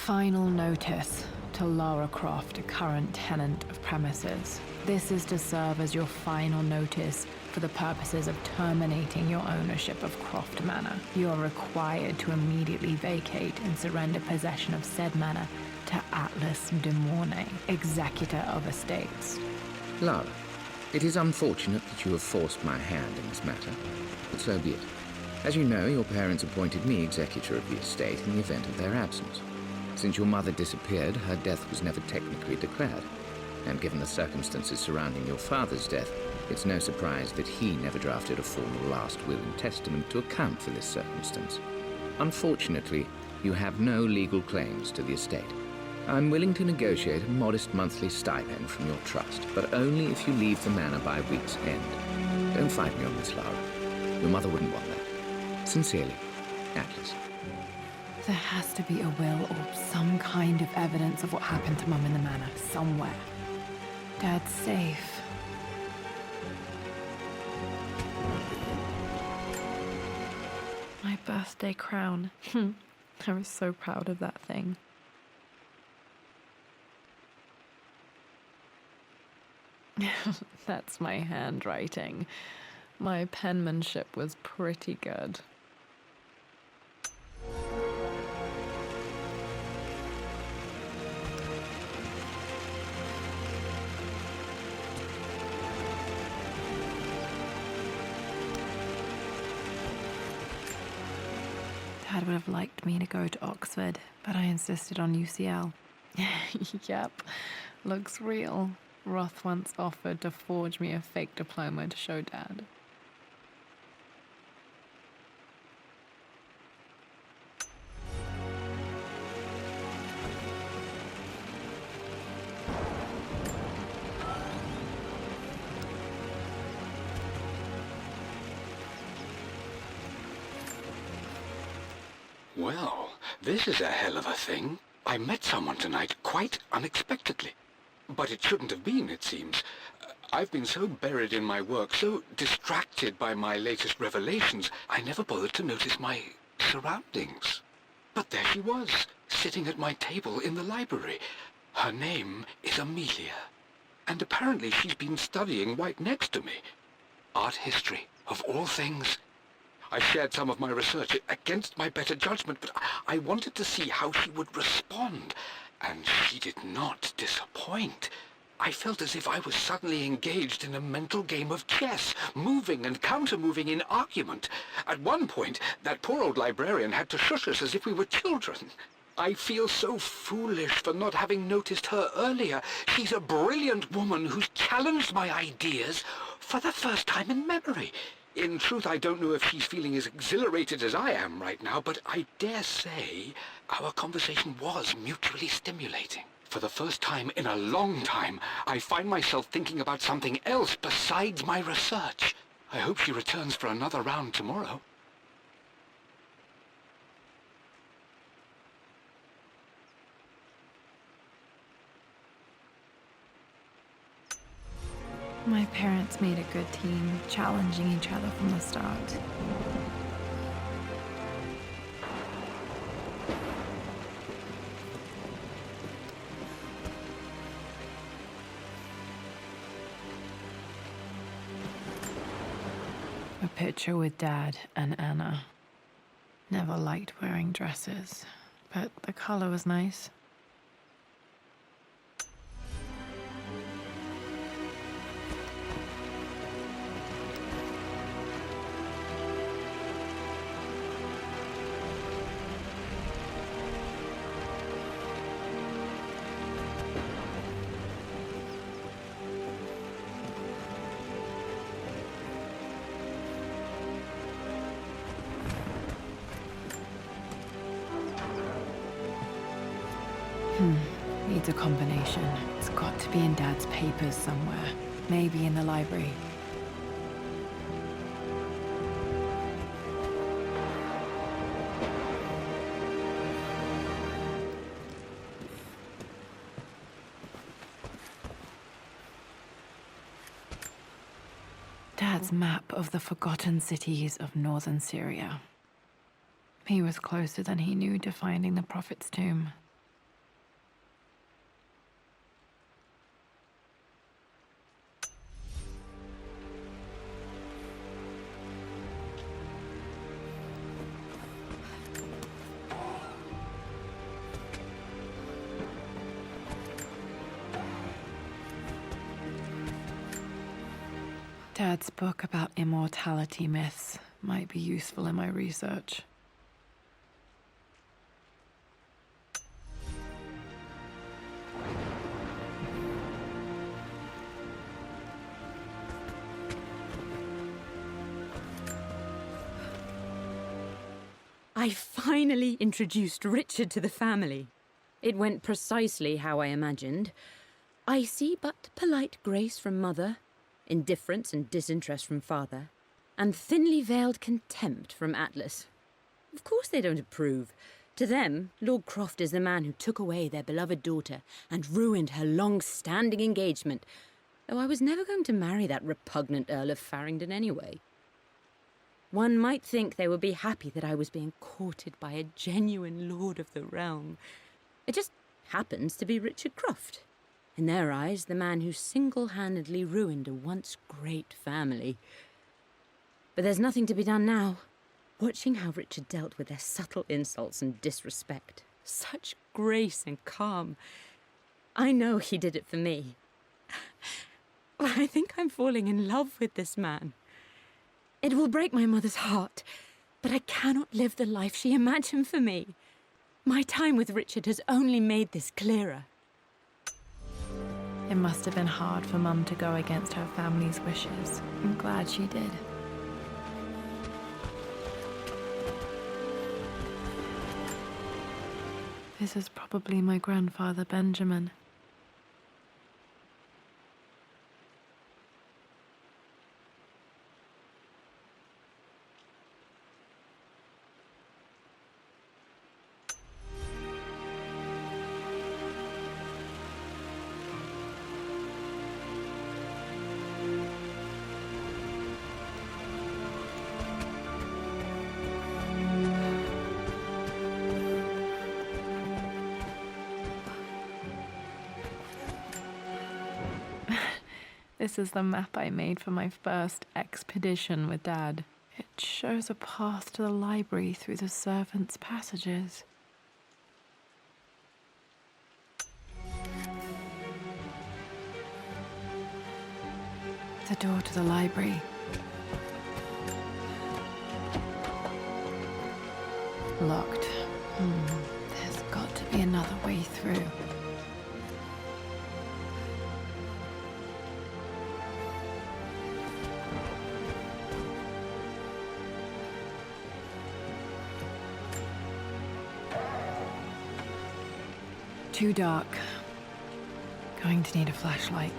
Final notice to Lara Croft, a current tenant of premises. This is to serve as your final notice for the purposes of terminating your ownership of Croft Manor. You are required to immediately vacate and surrender possession of said manor to Atlas de Mornay, executor of estates. Lara, it is unfortunate that you have forced my hand in this matter, but so be it. As you know, your parents appointed me executor of the estate in the event of their absence. Since your mother disappeared, her death was never technically declared. And given the circumstances surrounding your father's death, it's no surprise that he never drafted a formal last will and testament to account for this circumstance. Unfortunately, you have no legal claims to the estate. I'm willing to negotiate a modest monthly stipend from your trust, but only if you leave the manor by week's end. Don't fight me on this, Lara. Your mother wouldn't want that. Sincerely, Atlas. There has to be a will or some kind of evidence of what happened to Mum in the manor, somewhere. Dad's safe. My birthday crown. I was so proud of that thing. That's my handwriting. My penmanship was pretty good. Dad would have liked me to go to Oxford, but I insisted on UCL. Yep, looks real. Roth once offered to forge me a fake diploma to show Dad. Well, this is a hell of a thing. I met someone tonight quite unexpectedly. But it shouldn't have been, it seems. I've been so buried in my work, so distracted by my latest revelations, I never bothered to notice my surroundings. But there she was, sitting at my table in the library. Her name is Amelia. And apparently she's been studying right next to me. Art history, of all things. I shared some of my research against my better judgment, but I wanted to see how she would respond. And she did not disappoint. I felt as if I was suddenly engaged in a mental game of chess, moving and counter-moving in argument. At one point, that poor old librarian had to shush us as if we were children. I feel so foolish for not having noticed her earlier. She's a brilliant woman who's challenged my ideas for the first time in memory. In truth, I don't know if she's feeling as exhilarated as I am right now, but I dare say our conversation was mutually stimulating. For the first time in a long time, I find myself thinking about something else besides my research. I hope she returns for another round tomorrow. My parents made a good team, challenging each other from the start. A picture with Dad and Anna. Never liked wearing dresses, but the color was nice. Needs a combination. It's got to be in Dad's papers somewhere. Maybe in the library. Dad's map of the forgotten cities of northern Syria. He was closer than he knew to finding the Prophet's tomb. Dad's book about immortality myths might be useful in my research. I finally introduced Richard to the family. It went precisely how I imagined. I see but polite grace from mother, indifference and disinterest from father, and thinly veiled contempt from Atlas. Of course they don't approve. To them, Lord Croft is the man who took away their beloved daughter and ruined her long-standing engagement, though I was never going to marry that repugnant Earl of Farringdon anyway. One might think they would be happy that I was being courted by a genuine lord of the realm. It just happens to be Richard Croft. In their eyes, the man who single-handedly ruined a once great family. But there's nothing to be done now. Watching how Richard dealt with their subtle insults and disrespect. Such grace and calm. I know he did it for me. I think I'm falling in love with this man. It will break my mother's heart, but I cannot live the life she imagined for me. My time with Richard has only made this clearer. It must have been hard for Mum to go against her family's wishes. I'm glad she did. This is probably my grandfather Benjamin. This is the map I made for my first expedition with Dad. It shows a path to the library through the servants' passages. The door to the library. Locked. There's got to be another way through. Too dark. Going to need a flashlight.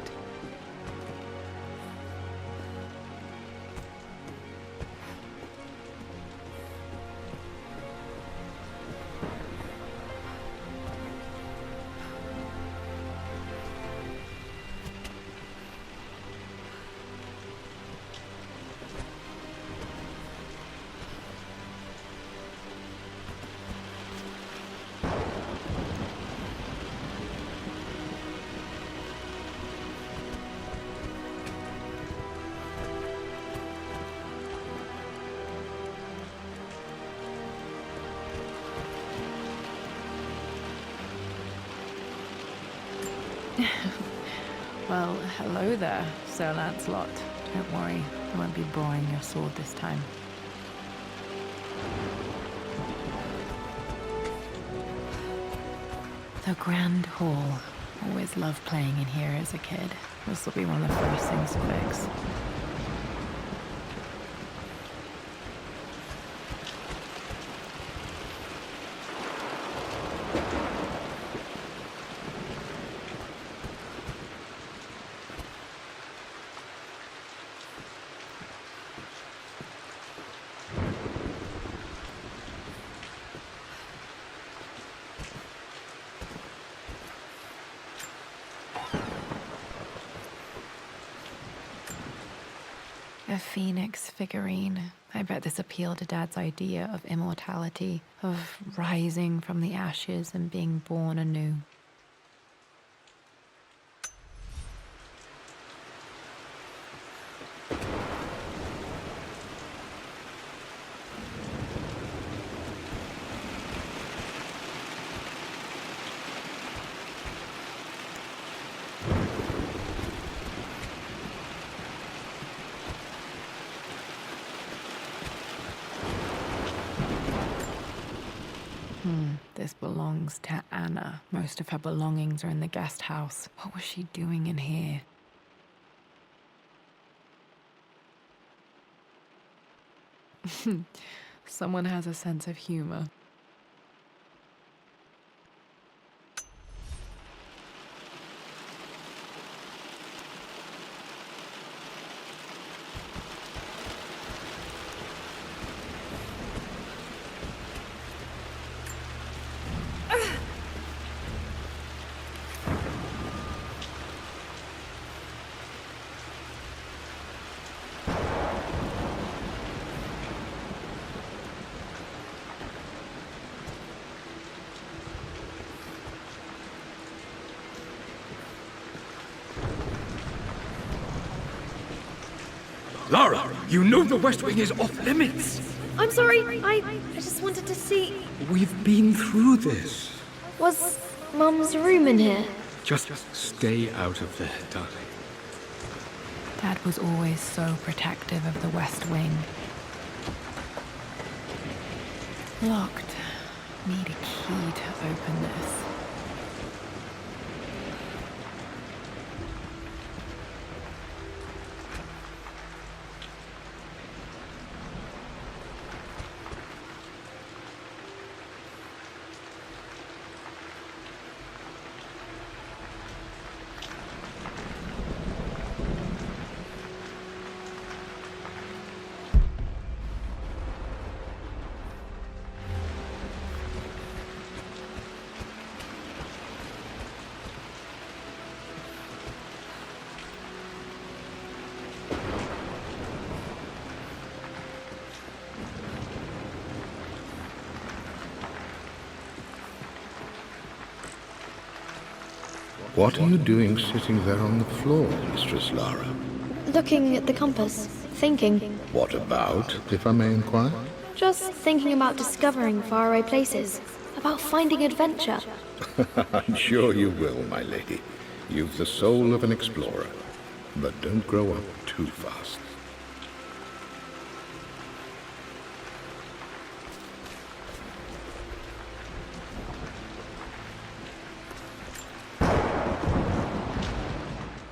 Well, hello there, Sir Lancelot. Don't worry, I won't be boring your sword this time. The Grand Hall. Always loved playing in here as a kid. This will be one of the first things to fix. A phoenix figurine. I bet this appealed to Dad's idea of immortality, of rising from the ashes and being born anew. belongs to Anna. Most of her belongings are in the guest house. What was she doing in here? Someone has a sense of humor. Lara, you know the West Wing is off limits. I'm sorry, I just wanted to see... We've been through this. Was Mum's room in here? Just stay out of there, darling. Dad was always so protective of the West Wing. Locked. Need a key to open this. What are you doing sitting there on the floor, Mistress Lara? Looking at the compass, thinking. What about, if I may inquire? Just thinking about discovering faraway places, about finding adventure. I'm sure you will, my lady. You've the soul of an explorer. But don't grow up too fast.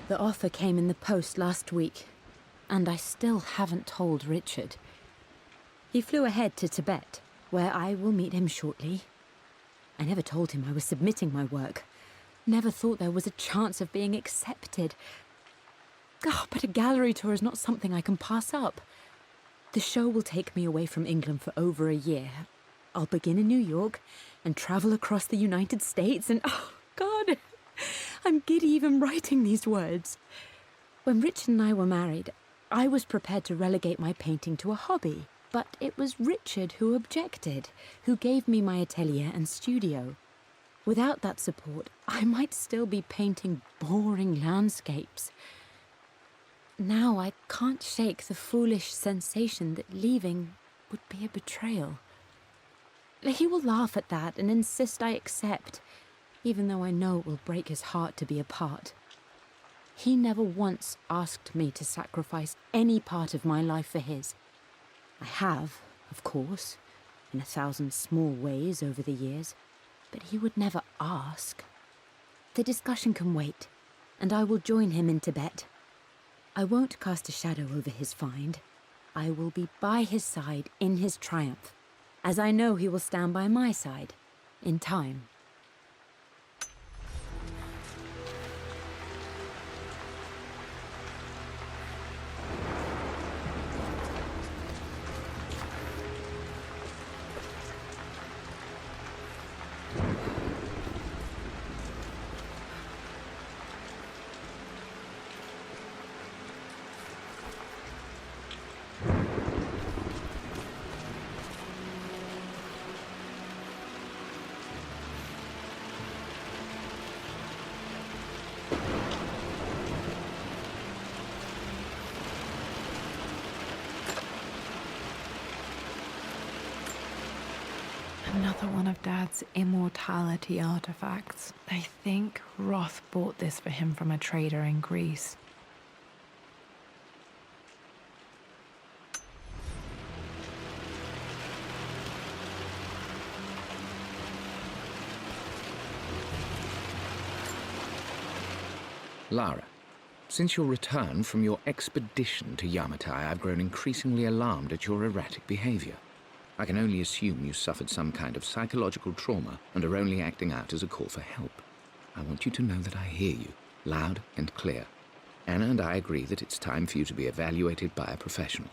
The offer came in the post last week, and I still haven't told Richard. He flew ahead to Tibet, where I will meet him shortly. I never told him I was submitting my work. Never thought there was a chance of being accepted. Oh, but a gallery tour is not something I can pass up. The show will take me away from England for over a year. I'll begin in New York and travel across the United States and, oh, God, I'm giddy even writing these words. When Richard and I were married, I was prepared to relegate my painting to a hobby. But it was Richard who objected, who gave me my atelier and studio. Without that support, I might still be painting boring landscapes. Now I can't shake the foolish sensation that leaving would be a betrayal. He will laugh at that and insist I accept, even though I know it will break his heart to be apart. He never once asked me to sacrifice any part of my life for his. I have, of course, in 1,000 small ways over the years, but he would never ask. The discussion can wait, and I will join him in Tibet. I won't cast a shadow over his find. I will be by his side in his triumph, as I know he will stand by my side, in time. Another one of Dad's immortality artifacts. I think Roth bought this for him from a trader in Greece. Lara, since your return from your expedition to Yamatai, I've grown increasingly alarmed at your erratic behavior. I can only assume you suffered some kind of psychological trauma and are only acting out as a call for help. I want you to know that I hear you, loud and clear. Anna and I agree that it's time for you to be evaluated by a professional.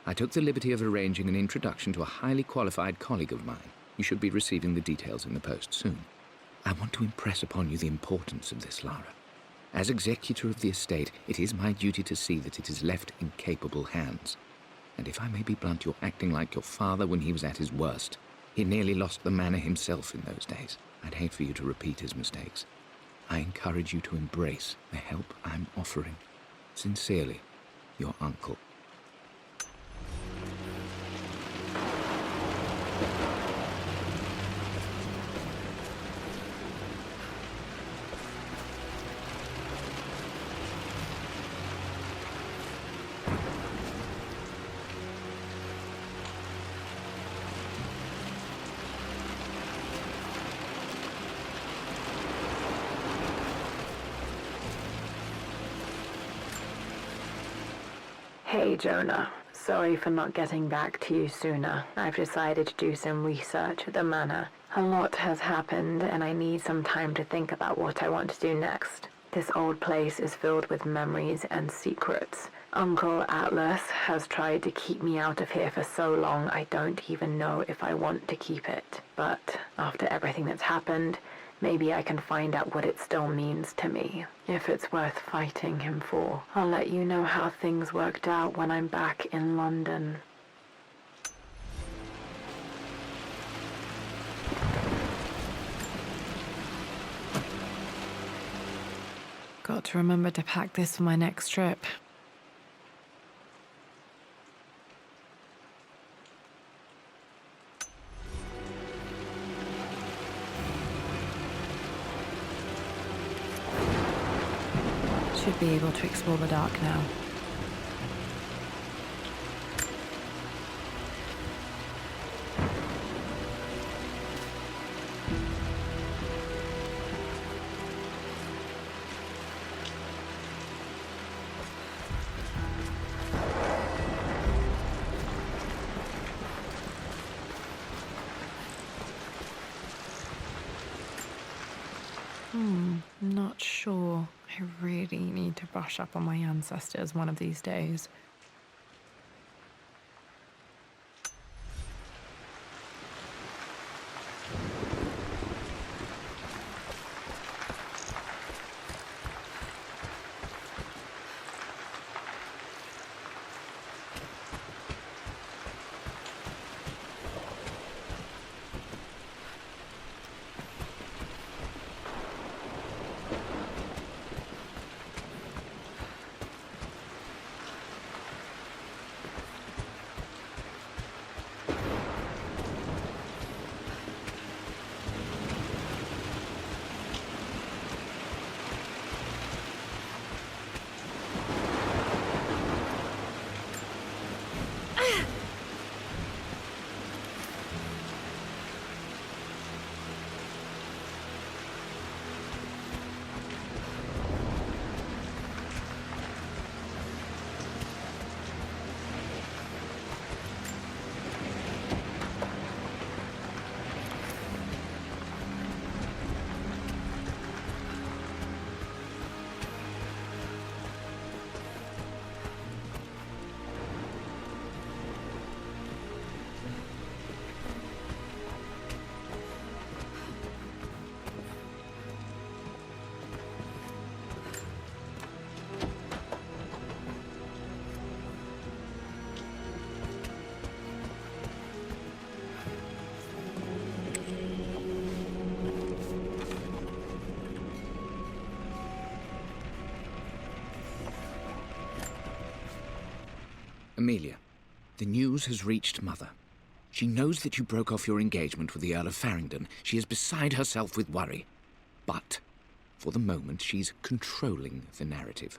I took the liberty of arranging an introduction to a highly qualified colleague of mine. You should be receiving the details in the post soon. I want to impress upon you the importance of this, Lara. As executor of the estate, it is my duty to see that it is left in capable hands. And if I may be blunt, you're acting like your father when he was at his worst. He nearly lost the manor himself in those days. I'd hate for you to repeat his mistakes. I encourage you to embrace the help I'm offering. Sincerely, your uncle. Hey Jonah, sorry for not getting back to you sooner. I've decided to do some research at the manor. A lot has happened and I need some time to think about what I want to do next. This old place is filled with memories and secrets. Uncle Atlas has tried to keep me out of here for so long I don't even know if I want to keep it. But after everything that's happened, maybe I can find out what it still means to me. If it's worth fighting him for, I'll let you know how things worked out when I'm back in London. Got to remember to pack this for my next trip. Should be able to explore the dark now. Not sure. I really need to brush up on my ancestors one of these days. Amelia, the news has reached Mother. She knows that you broke off your engagement with the Earl of Farringdon. She is beside herself with worry. But, for the moment, she's controlling the narrative.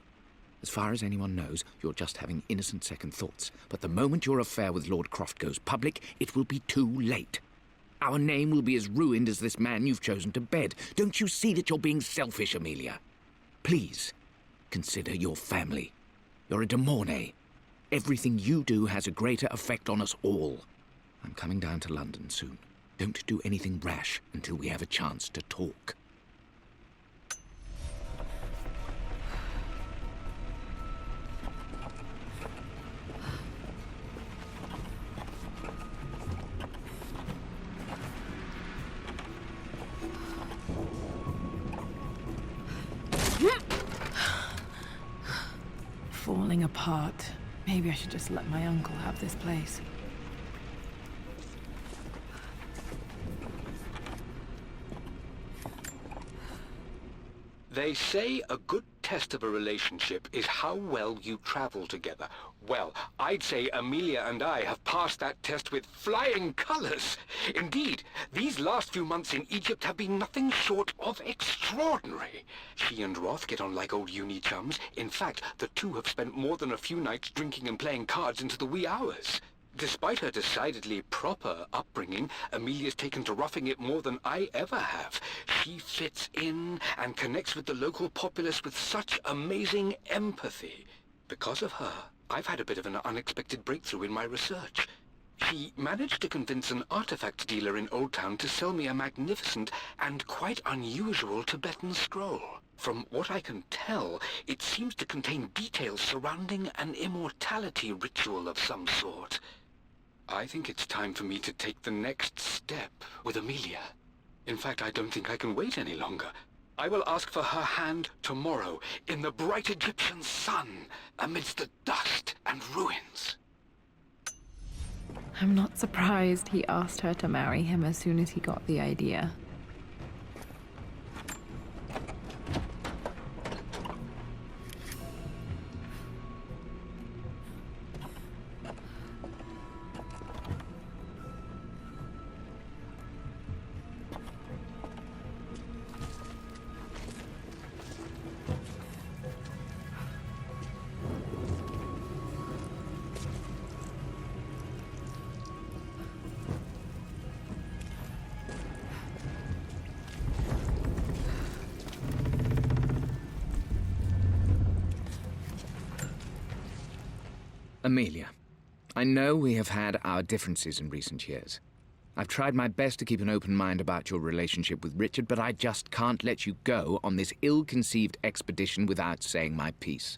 As far as anyone knows, you're just having innocent second thoughts. But the moment your affair with Lord Croft goes public, it will be too late. Our name will be as ruined as this man you've chosen to bed. Don't you see that you're being selfish, Amelia? Please, consider your family. You're a de Mornay. Everything you do has a greater effect on us all. I'm coming down to London soon. Don't do anything rash until we have a chance to talk. Falling apart. Maybe I should just let my uncle have this place. They say a good test of a relationship is how well you travel together. Well, I'd say Amelia and I have passed that test with flying colors. Indeed, these last few months in Egypt have been nothing short of extraordinary. She and Roth get on like old uni chums. In fact, the two have spent more than a few nights drinking and playing cards into the wee hours. Despite her decidedly proper upbringing, Amelia's taken to roughing it more than I ever have. She fits in and connects with the local populace with such amazing empathy. Because of her, I've had a bit of an unexpected breakthrough in my research. She managed to convince an artifact dealer in Old Town to sell me a magnificent and quite unusual Tibetan scroll. From what I can tell, it seems to contain details surrounding an immortality ritual of some sort. I think it's time for me to take the next step with Amelia. In fact, I don't think I can wait any longer. I will ask for her hand tomorrow, in the bright Egyptian sun, amidst the dust and ruins. I'm not surprised he asked her to marry him as soon as he got the idea. Amelia, I know we have had our differences in recent years. I've tried my best to keep an open mind about your relationship with Richard, but I just can't let you go on this ill-conceived expedition without saying my piece.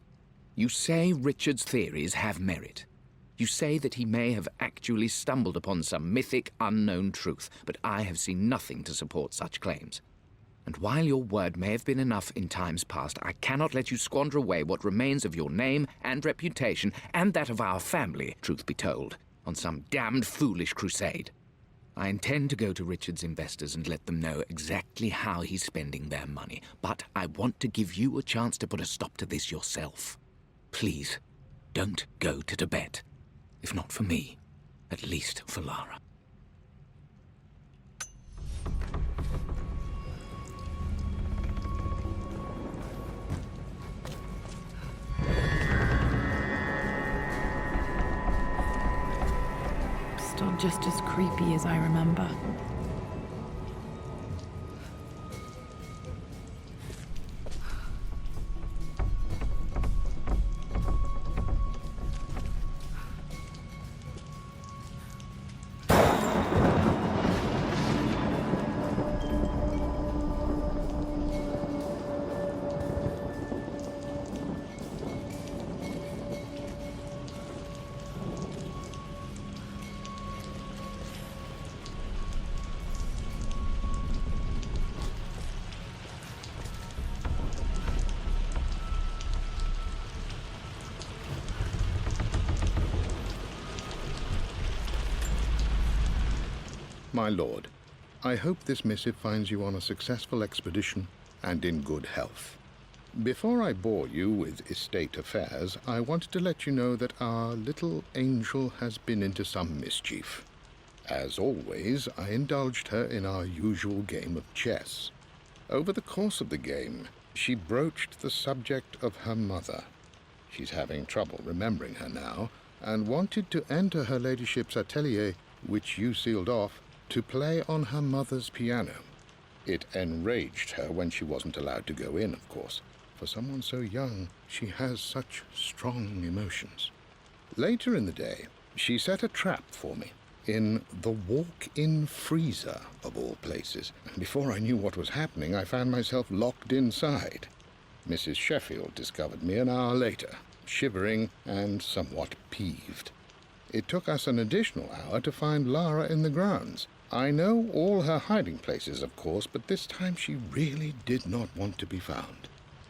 You say Richard's theories have merit. You say that he may have actually stumbled upon some mythic, unknown truth, but I have seen nothing to support such claims. And while your word may have been enough in times past, I cannot let you squander away what remains of your name and reputation, and that of our family, truth be told, on some damned foolish crusade. I intend to go to Richard's investors and let them know exactly how he's spending their money, but I want to give you a chance to put a stop to this yourself. Please, don't go to Tibet. If not for me, at least for Lara. Still just as creepy as I remember. My lord, I hope this missive finds you on a successful expedition and in good health. Before I bore you with estate affairs, I wanted to let you know that our little angel has been into some mischief. As always, I indulged her in our usual game of chess. Over the course of the game, she broached the subject of her mother. She's having trouble remembering her now, and wanted to enter her ladyship's atelier, which you sealed off, to play on her mother's piano. It enraged her when she wasn't allowed to go in, of course. For someone so young, she has such strong emotions. Later in the day, she set a trap for me in the walk-in freezer, of all places. And before I knew what was happening, I found myself locked inside. Mrs. Sheffield discovered me an hour later, shivering and somewhat peeved. It took us an additional hour to find Lara in the grounds. I know all her hiding places, of course, but this time she really did not want to be found.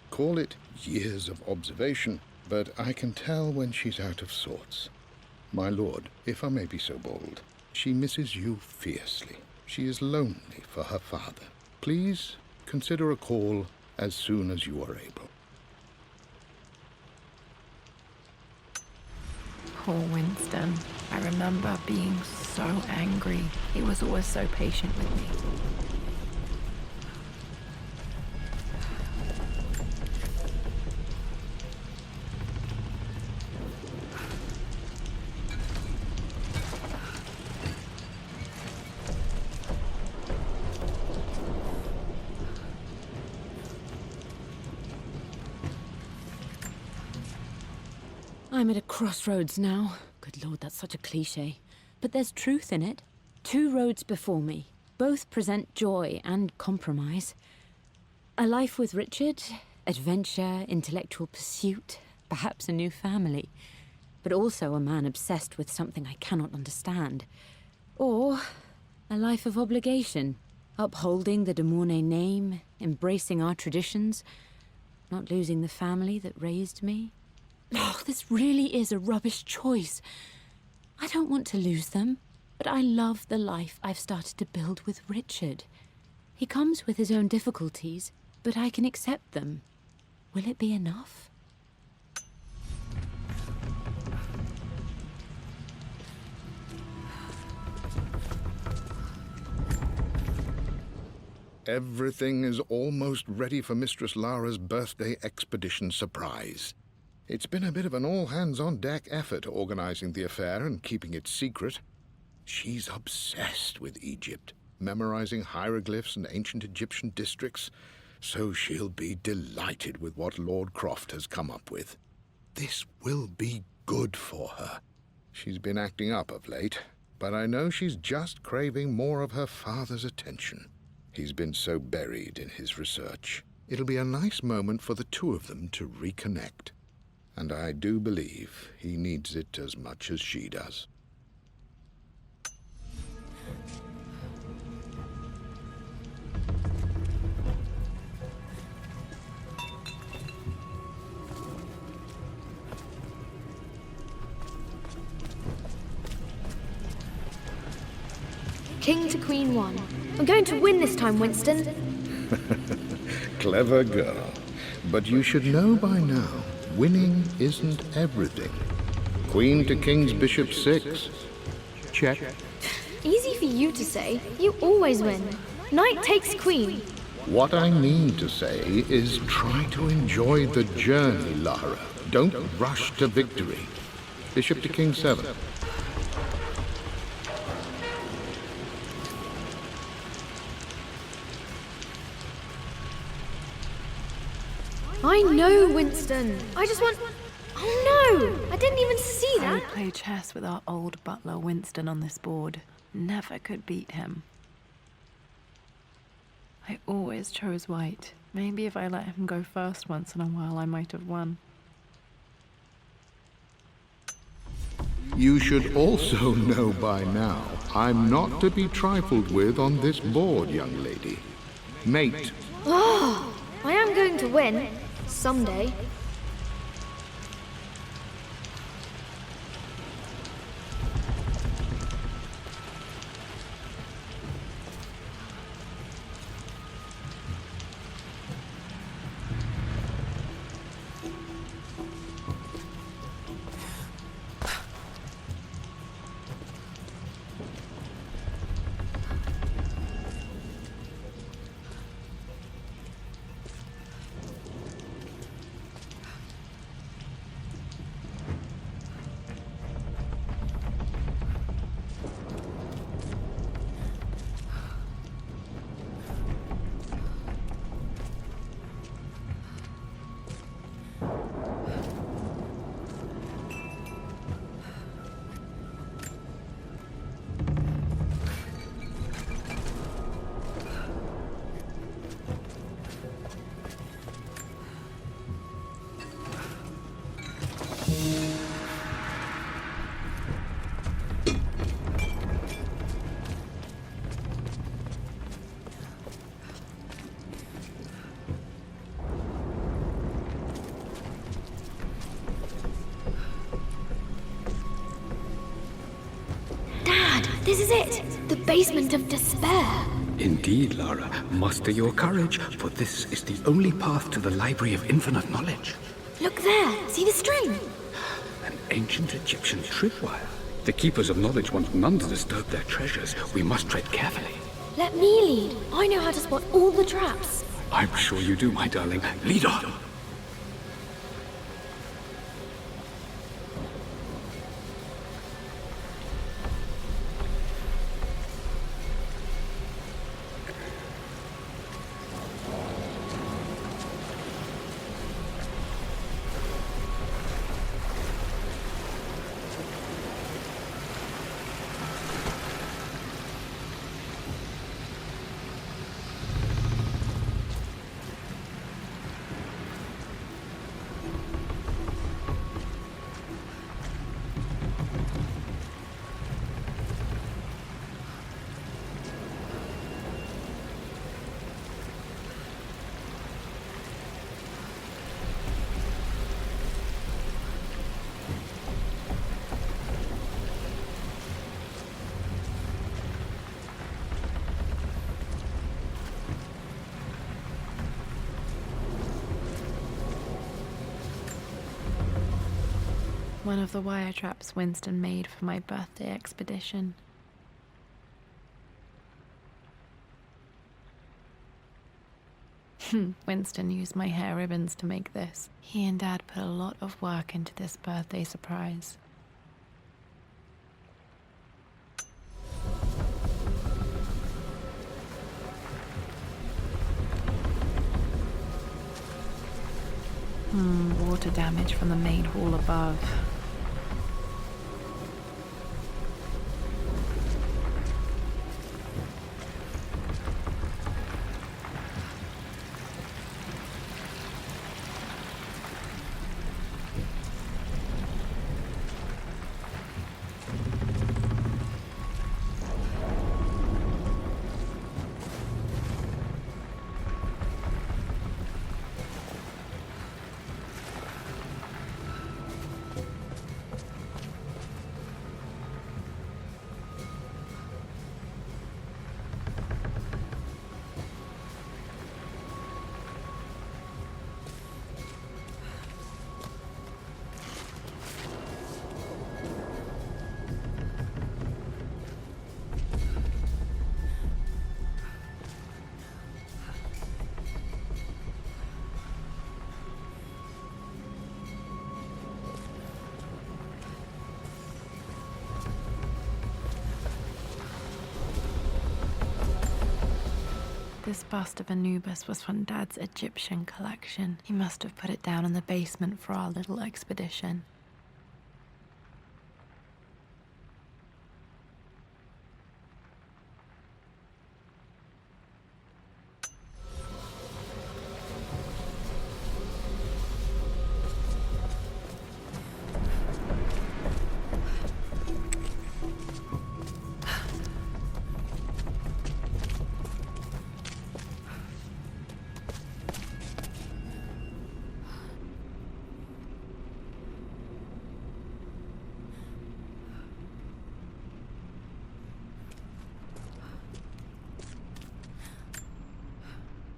Call it years of observation, but I can tell when she's out of sorts. My lord, if I may be so bold, she misses you fiercely. She is lonely for her father. Please consider a call as soon as you are able. Poor Winston. I remember being so angry. He was always so patient with me. I'm at a crossroads now. Good Lord, that's such a cliche. But there's truth in it. 2 roads before me. Both present joy and compromise. A life with Richard, adventure, intellectual pursuit, perhaps a new family. But also a man obsessed with something I cannot understand. Or a life of obligation, upholding the de Mornay name, embracing our traditions, not losing the family that raised me. Oh, this really is a rubbish choice. I don't want to lose them, but I love the life I've started to build with Richard. He comes with his own difficulties, but I can accept them. Will it be enough? Everything is almost ready for Mistress Lara's birthday expedition surprise. It's been a bit of an all-hands-on-deck effort organizing the affair and keeping it secret. She's obsessed with Egypt, memorizing hieroglyphs and ancient Egyptian districts, so she'll be delighted with what Lord Croft has come up with. This will be good for her. She's been acting up of late, but I know she's just craving more of her father's attention. He's been so buried in his research. It'll be a nice moment for the 2 of them to reconnect. And I do believe he needs it as much as she does. King to Queen 1. I'm going to win this time, Winston. Clever girl. But you should know by now, winning isn't everything. Queen to King's Bishop 6. Check. Easy for you to say. You always win. Knight takes queen. What I mean to say is try to enjoy the journey, Lara. Don't rush to victory. Bishop to King 7. I know, Winston. I just want... Oh no! I didn't even see I would that. play chess with our old butler Winston on this board. Never could beat him. I always chose white. Maybe if I let him go first once in a while, I might have won. You should also know by now, I'm not to be trifled with on this board, young lady. Mate. Oh, I am going to win. Someday. This is it! The basement of despair! Indeed, Lara. Muster your courage, for this is the only path to the Library of Infinite Knowledge. Look there! See the string? An ancient Egyptian tripwire. The Keepers of Knowledge want none to disturb their treasures. We must tread carefully. Let me lead. I know how to spot all the traps. I'm sure you do, my darling. Lead on! One of the wire traps Winston made for my birthday expedition. Winston used my hair ribbons to make this. He and Dad put a lot of work into this birthday surprise. Water damage from the main hall above. This bust of Anubis was from Dad's Egyptian collection. He must have put it down in the basement for our little expedition.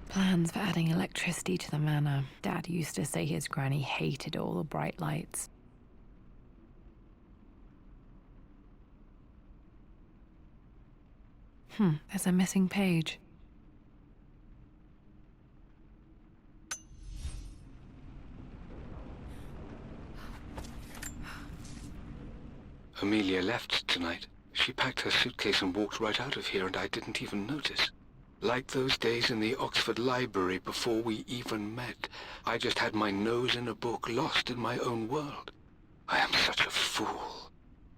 Plans for adding electricity to the manor. Dad used to say his granny hated all the bright lights. There's a missing page. Amelia left tonight. She packed her suitcase and walked right out of here, and I didn't even notice. Like those days in the Oxford Library before we even met, I just had my nose in a book, lost in my own world. I am such a fool.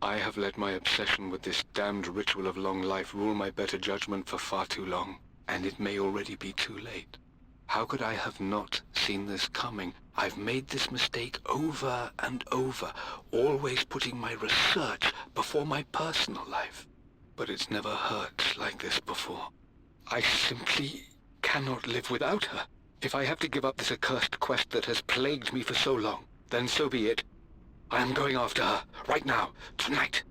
I have let my obsession with this damned ritual of long life rule my better judgment for far too long, and it may already be too late. How could I have not seen this coming? I've made this mistake over and over, always putting my research before my personal life. But it's never hurt like this before. I simply cannot live without her. If I have to give up this accursed quest that has plagued me for so long, then so be it. I am going after her, right now, tonight.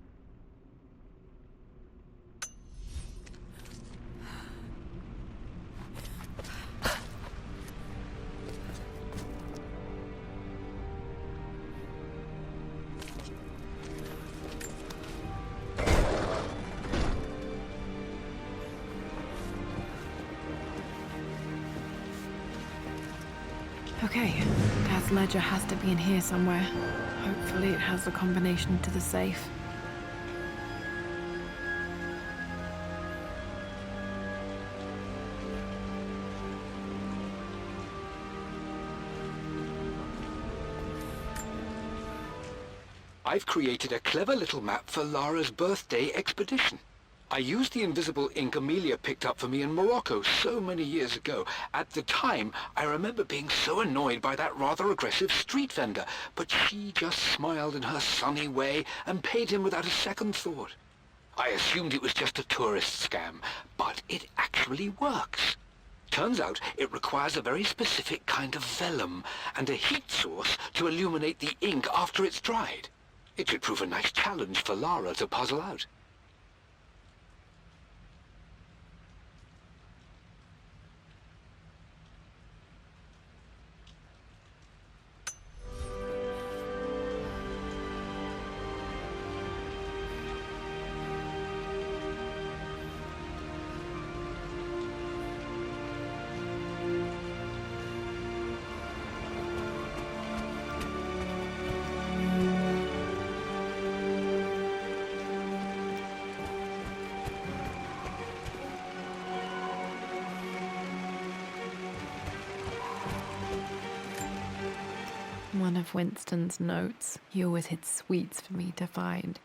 Okay, Dad's ledger has to be in here somewhere. Hopefully it has the combination to the safe. I've created a clever little map for Lara's birthday expedition. I used the invisible ink Amelia picked up for me in Morocco so many years ago. At the time, I remember being so annoyed by that rather aggressive street vendor, but she just smiled in her sunny way and paid him without a second thought. I assumed it was just a tourist scam, but it actually works. Turns out it requires a very specific kind of vellum and a heat source to illuminate the ink after it's dried. It should prove a nice challenge for Lara to puzzle out. One of Winston's notes. He always hid sweets for me to find.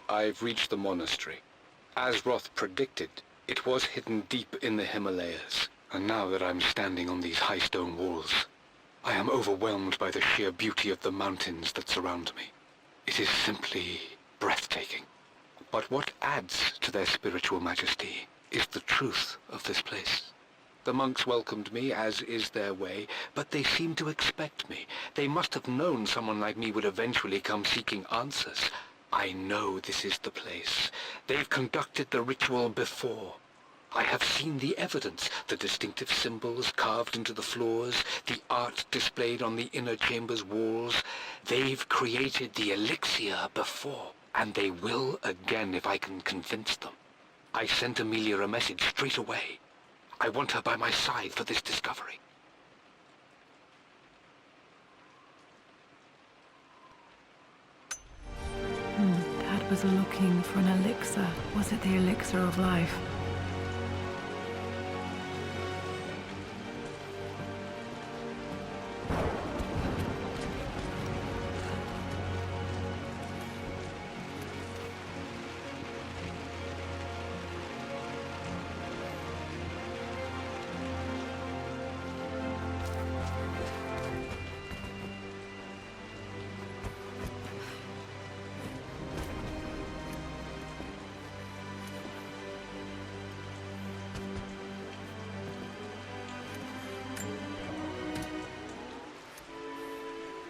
I've reached the monastery. As Roth predicted, it was hidden deep in the Himalayas. And now that I'm standing on these high stone walls, I am overwhelmed by the sheer beauty of the mountains that surround me. It is simply breathtaking. But what adds to their spiritual majesty is the truth of this place. The monks welcomed me, as is their way, but they seemed to expect me. They must have known someone like me would eventually come seeking answers. I know this is the place. They've conducted the ritual before. I have seen the evidence, the distinctive symbols carved into the floors, the art displayed on the inner chamber's walls. They've created the elixir before, and they will again if I can convince them. I sent Amelia a message straight away. I want her by my side for this discovery. Dad was looking for an elixir. Was it the elixir of life?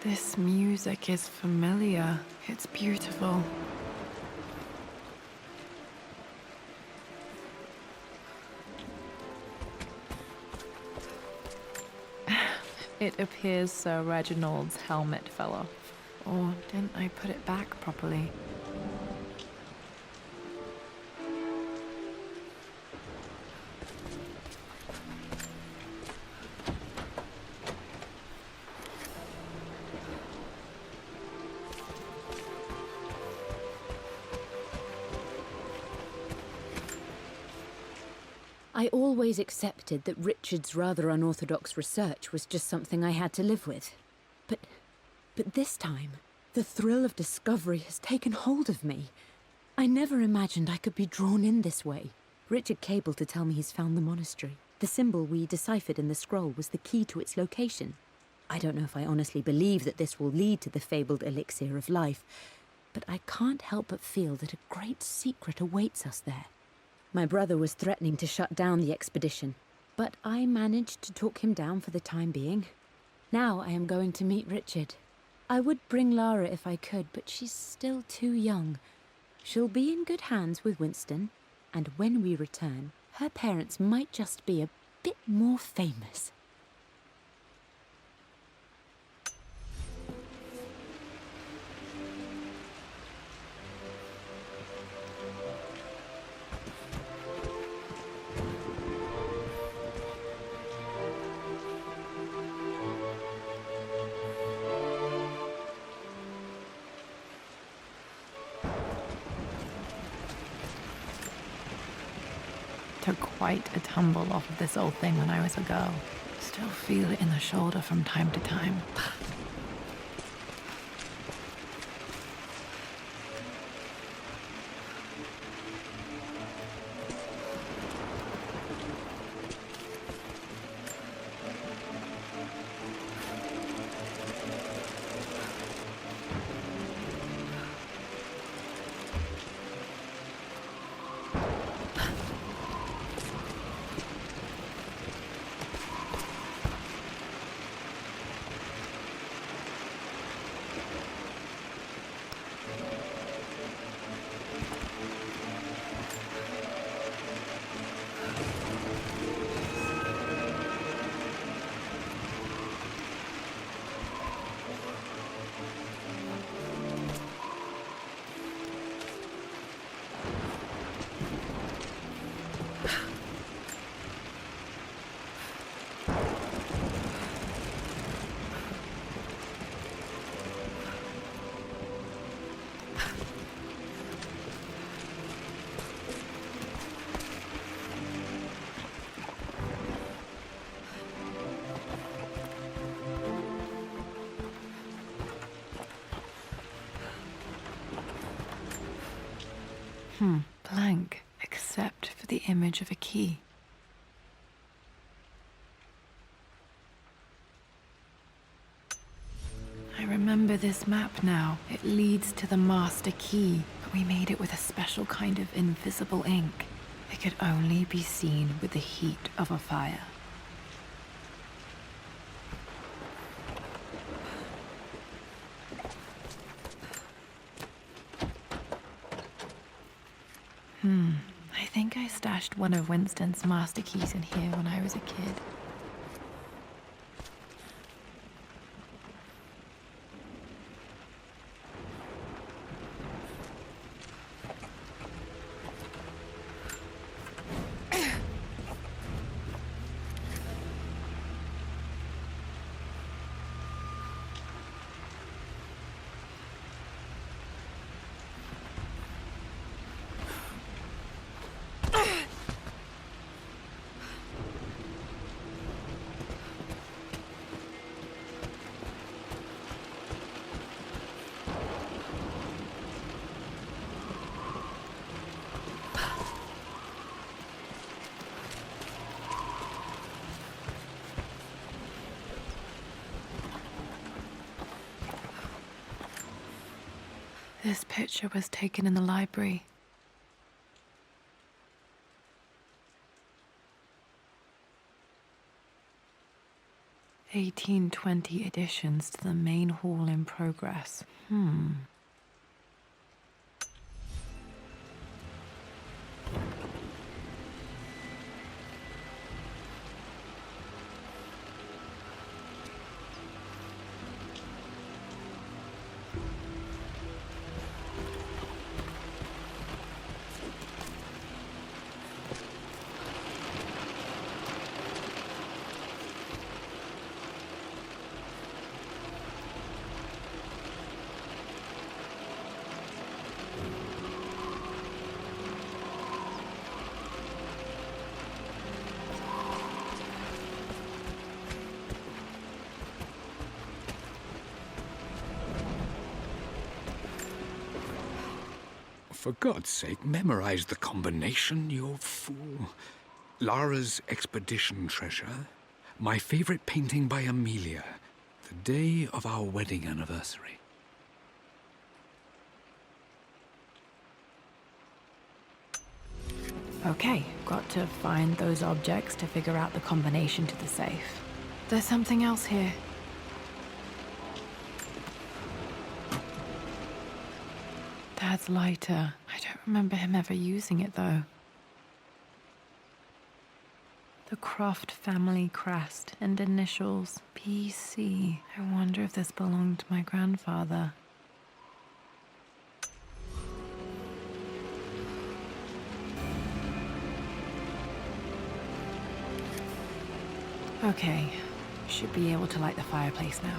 This music is familiar. It's beautiful. It appears Sir Reginald's helmet fell off. Or didn't I put it back properly? I always accepted that Richard's rather unorthodox research was just something I had to live with. But this time, the thrill of discovery has taken hold of me. I never imagined I could be drawn in this way. Richard cabled to tell me he's found the monastery. The symbol we deciphered in the scroll was the key to its location. I don't know if I honestly believe that this will lead to the fabled elixir of life, but I can't help but feel that a great secret awaits us there. My brother was threatening to shut down the expedition, but I managed to talk him down for the time being. Now I am going to meet Richard. I would bring Lara if I could, but she's still too young. She'll be in good hands with Winston, and when we return, her parents might just be a bit more famous. Took quite a tumble off of this old thing when I was a girl. Still feel it in the shoulder from time to time. Blank, except for the image of a key. I remember this map now. It leads to the master key, but we made it with a special kind of invisible ink. It could only be seen with the heat of a fire. I think I stashed one of Winston's master keys in here when I was a kid. This picture was taken in the library. (1820) additions to the main hall in progress. For God's sake, memorize the combination, you fool. Lara's expedition treasure, my favorite painting by Amelia, the day of our wedding anniversary. Okay, got to find those objects to figure out the combination to the safe. There's something else here. Dad's lighter. I don't remember him ever using it, though. The Croft family crest and initials PC. I wonder if this belonged to my grandfather. Okay, should be able to light the fireplace now.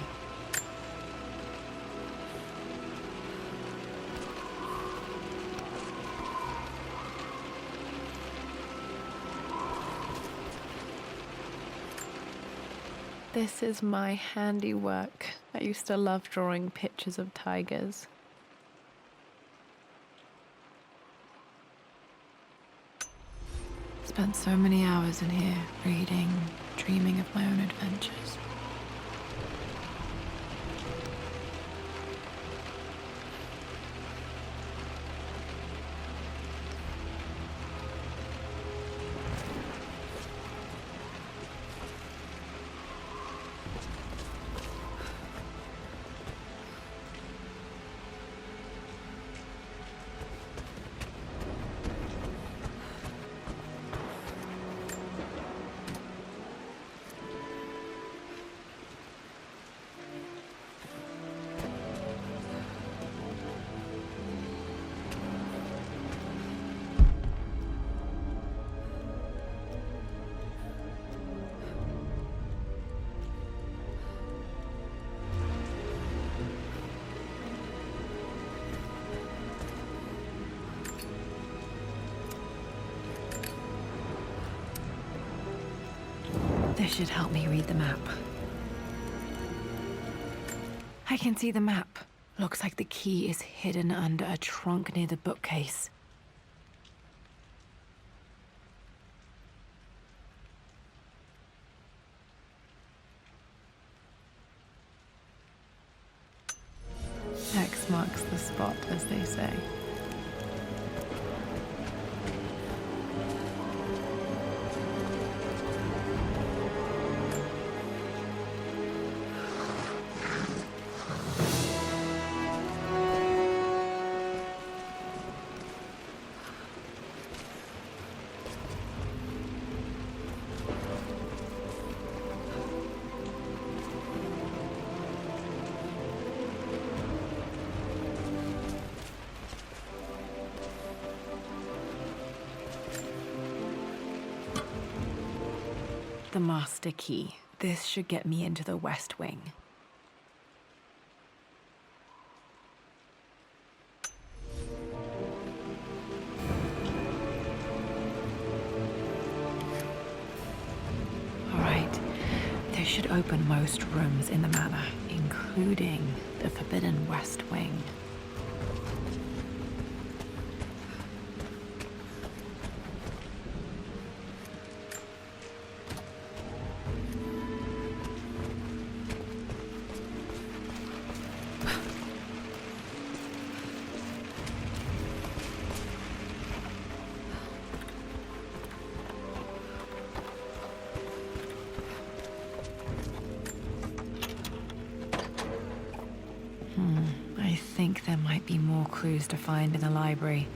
This is my handiwork. I used to love drawing pictures of tigers. Spent so many hours in here, reading, dreaming of my own adventures. This should help me read the map. I can see the map. Looks like the key is hidden under a trunk near the bookcase. X marks the spot, as they say. The master key. This should get me into the West Wing. All right. This should open most rooms in the manor, including the forbidden West Wing. I think there might be more clues to find in the library.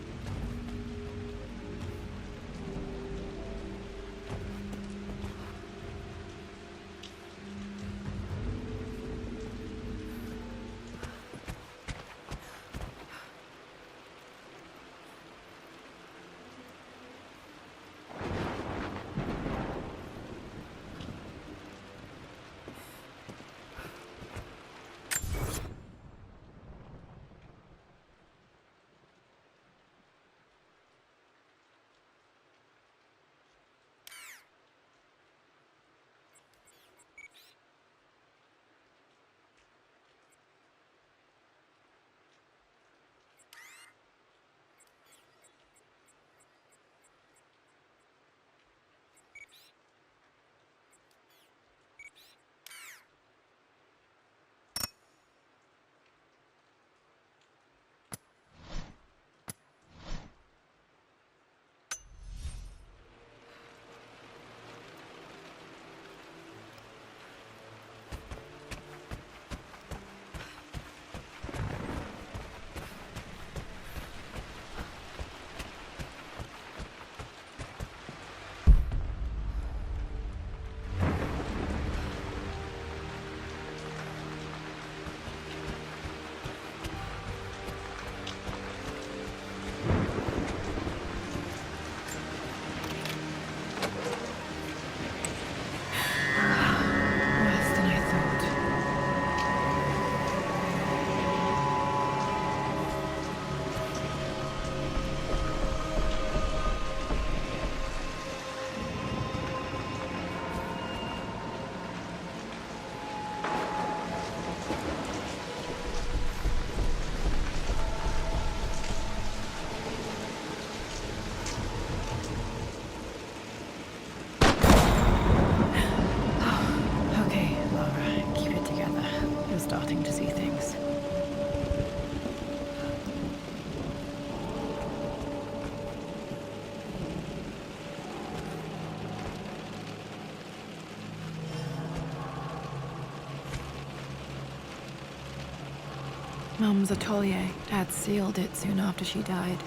Mum's atelier. Dad sealed it soon after she died.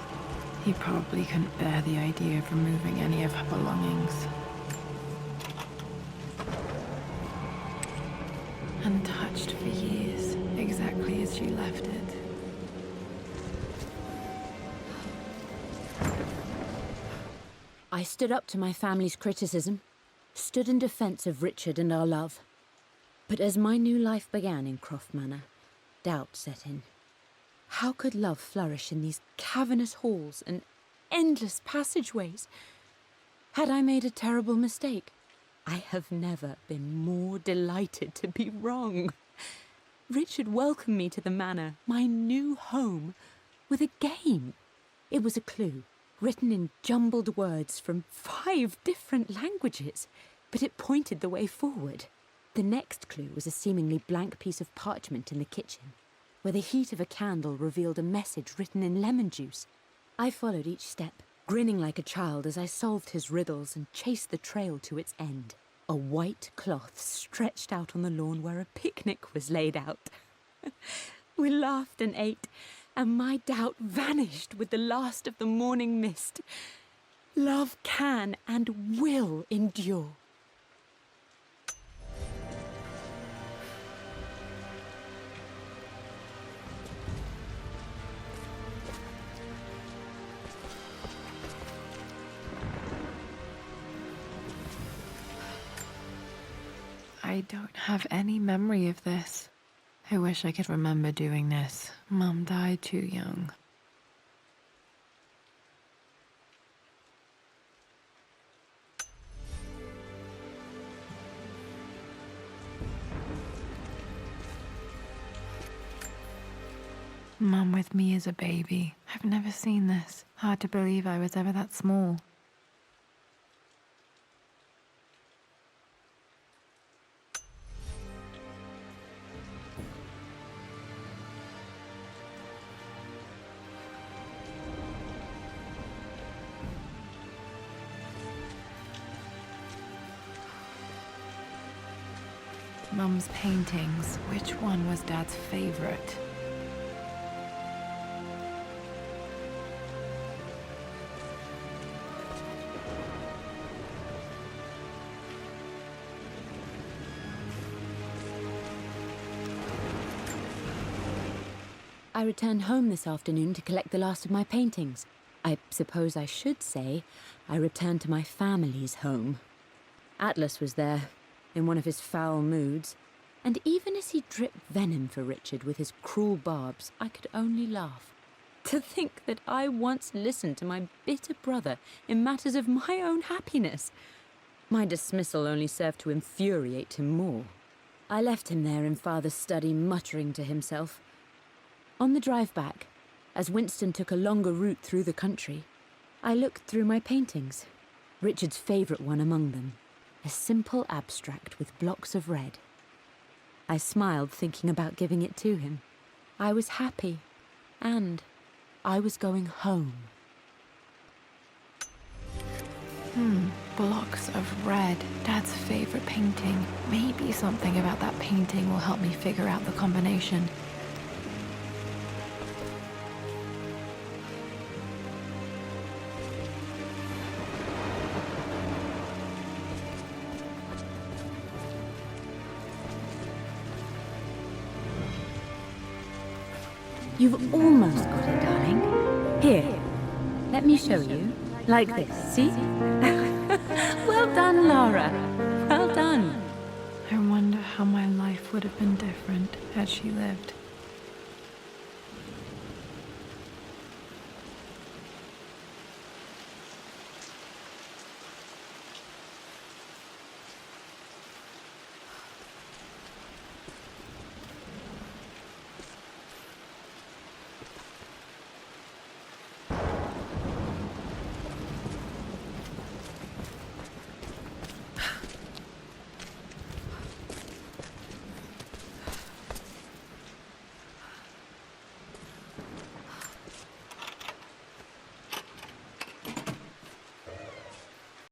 He probably couldn't bear the idea of removing any of her belongings. Untouched for years, exactly as she left it. I stood up to my family's criticism, stood in defense of Richard and our love. But as my new life began in Croft Manor, doubt set in. How could love flourish in these cavernous halls and endless passageways? Had I made a terrible mistake? I have never been more delighted to be wrong. Richard welcomed me to the manor, my new home, with a game. It was a clue, written in jumbled words from 5 different languages, but it pointed the way forward. The next clue was a seemingly blank piece of parchment in the kitchen, where the heat of a candle revealed a message written in lemon juice. I followed each step, grinning like a child as I solved his riddles and chased the trail to its end. A white cloth stretched out on the lawn where a picnic was laid out. We laughed and ate, and my doubt vanished with the last of the morning mist. Love can and will endure. I don't have any memory of this. I wish I could remember doing this. Mum died too young. Mum with me as a baby. I've never seen this. Hard to believe I was ever that small. Mum's paintings. Which one was Dad's favorite? I returned home this afternoon to collect the last of my paintings. I suppose I should say I returned to my family's home. Atlas was there, in one of his foul moods, and even as he dripped venom for Richard with his cruel barbs, I could only laugh. To think that I once listened to my bitter brother in matters of my own happiness. My dismissal only served to infuriate him more. I left him there in Father's study, muttering to himself. On the drive back, as Winston took a longer route through the country, I looked through my paintings, Richard's favourite one among them, a simple abstract with blocks of red. I smiled, thinking about giving it to him. I was happy, and I was going home. Blocks of red. Dad's favorite painting. Maybe something about that painting will help me figure out the combination. You've almost got it, darling. Here, let me show you. Like this, see? Well done, Lara. Well done. I wonder how my life would have been different had she lived.